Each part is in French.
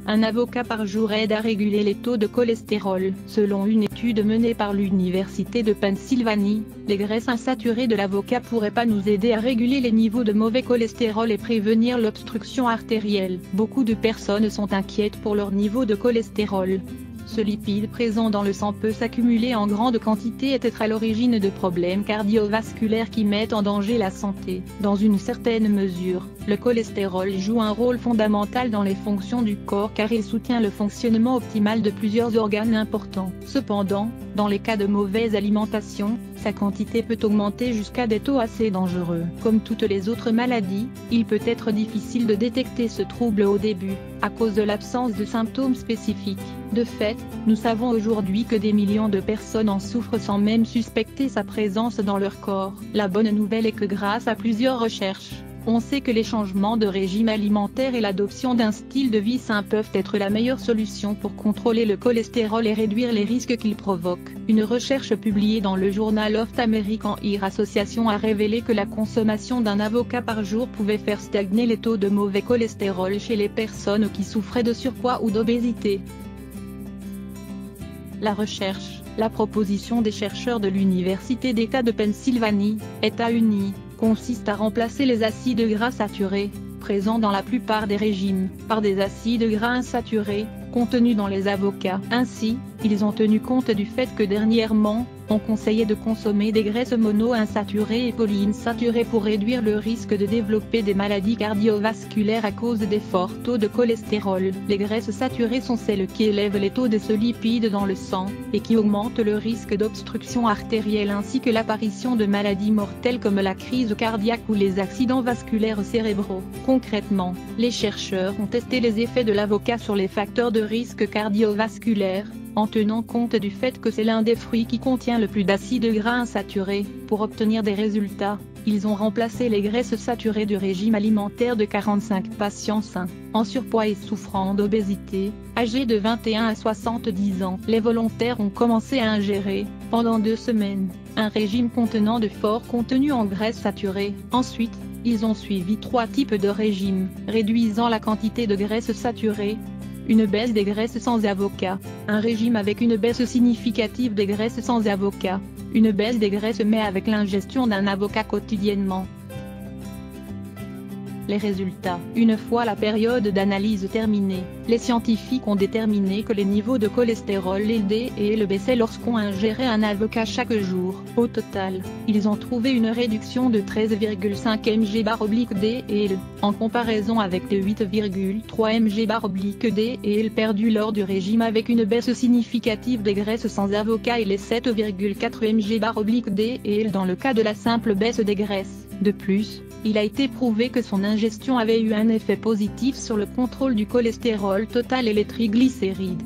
Un avocat par jour aide à réguler les taux de cholestérol. Selon une étude menée par l'Université de Pennsylvanie, les graisses insaturées de l'avocat pourraient pas nous aider à réguler les niveaux de mauvais cholestérol et prévenir l'obstruction artérielle. Beaucoup de personnes sont inquiètes pour leur niveau de cholestérol. Ce lipide présent dans le sang peut s'accumuler en grande quantité et être à l'origine de problèmes cardiovasculaires qui mettent en danger la santé. Dans une certaine mesure, le cholestérol joue un rôle fondamental dans les fonctions du corps car il soutient le fonctionnement optimal de plusieurs organes importants. Cependant, dans les cas de mauvaise alimentation, sa quantité peut augmenter jusqu'à des taux assez dangereux. Comme toutes les autres maladies, il peut être difficile de détecter ce trouble au début, à cause de l'absence de symptômes spécifiques. De fait, nous savons aujourd'hui que des millions de personnes en souffrent sans même suspecter sa présence dans leur corps. La bonne nouvelle est que grâce à plusieurs recherches, on sait que les changements de régime alimentaire et l'adoption d'un style de vie sain peuvent être la meilleure solution pour contrôler le cholestérol et réduire les risques qu'il provoque. Une recherche publiée dans le journal of American Heart Association a révélé que la consommation d'un avocat par jour pouvait faire stagner les taux de mauvais cholestérol chez les personnes qui souffraient de surpoids ou d'obésité. La recherche, la proposition des chercheurs de l'Université d'État de Pennsylvanie, États-Unis, consiste à remplacer les acides gras saturés, présents dans la plupart des régimes, par des acides gras insaturés, contenus dans les avocats. Ainsi, ils ont tenu compte du fait que dernièrement, on conseillait de consommer des graisses mono-insaturées et polyinsaturées pour réduire le risque de développer des maladies cardiovasculaires à cause des forts taux de cholestérol. Les graisses saturées sont celles qui élèvent les taux de ce lipide dans le sang, et qui augmentent le risque d'obstruction artérielle ainsi que l'apparition de maladies mortelles comme la crise cardiaque ou les accidents vasculaires cérébraux. Concrètement, les chercheurs ont testé les effets de l'avocat sur les facteurs de risque cardiovasculaire, en tenant compte du fait que c'est l'un des fruits qui contient le plus d'acides gras insaturés. Pour obtenir des résultats, ils ont remplacé les graisses saturées du régime alimentaire de 45 patients sains, en surpoids et souffrant d'obésité, âgés de 21 à 70 ans. Les volontaires ont commencé à ingérer, pendant 2 semaines, un régime contenant de forts contenus en graisses saturées. Ensuite, ils ont suivi 3 types de régimes, réduisant la quantité de graisses saturées, une baisse des graisses sans avocat, un régime avec une baisse significative des graisses sans avocat, une baisse des graisses mais avec l'ingestion d'un avocat quotidiennement. Les résultats. Une fois la période d'analyse terminée, les scientifiques ont déterminé que les niveaux de cholestérol LDL baissaient lorsqu'on ingérait un avocat chaque jour. Au total, ils ont trouvé une réduction de 13,5 mg/dl, en comparaison avec les 8,3 mg/dl perdus lors du régime avec une baisse significative des graisses sans avocat et les 7,4 mg/dl dans le cas de la simple baisse des graisses. De plus, il a été prouvé que son ingestion avait eu un effet positif sur le contrôle du cholestérol total et les triglycérides.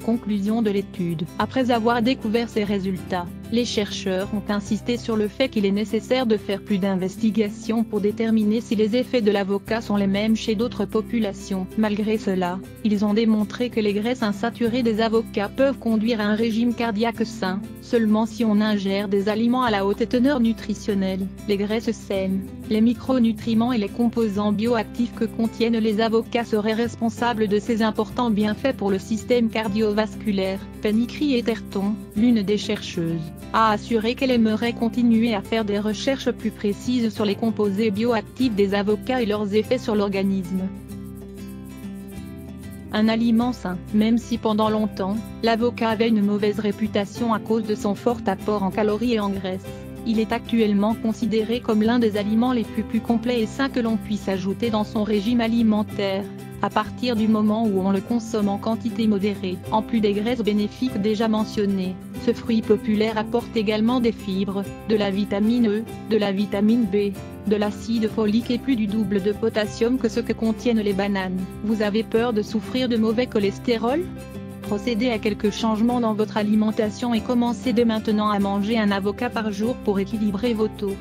Conclusion de l'étude. Après avoir découvert ces résultats, les chercheurs ont insisté sur le fait qu'il est nécessaire de faire plus d'investigations pour déterminer si les effets de l'avocat sont les mêmes chez d'autres populations. Malgré cela, ils ont démontré que les graisses insaturées des avocats peuvent conduire à un régime cardiaque sain, seulement si on ingère des aliments à la haute teneur nutritionnelle. Les graisses saines, les micronutriments et les composants bioactifs que contiennent les avocats seraient responsables de ces importants bienfaits pour le système cardiovasculaire. Penny Crieterton, l'une des chercheuses, a assuré qu'elle aimerait continuer à faire des recherches plus précises sur les composés bioactifs des avocats et leurs effets sur l'organisme. Un aliment sain. Même si pendant longtemps, l'avocat avait une mauvaise réputation à cause de son fort apport en calories et en graisses, il est actuellement considéré comme l'un des aliments les plus complets et sains que l'on puisse ajouter dans son régime alimentaire, à partir du moment où on le consomme en quantité modérée. En plus des graisses bénéfiques déjà mentionnées, ce fruit populaire apporte également des fibres, de la vitamine E, de la vitamine B, de l'acide folique et plus du double de potassium que ce que contiennent les bananes. Vous avez peur de souffrir de mauvais cholestérol ? Procédez à quelques changements dans votre alimentation et commencez dès maintenant à manger un avocat par jour pour équilibrer vos taux.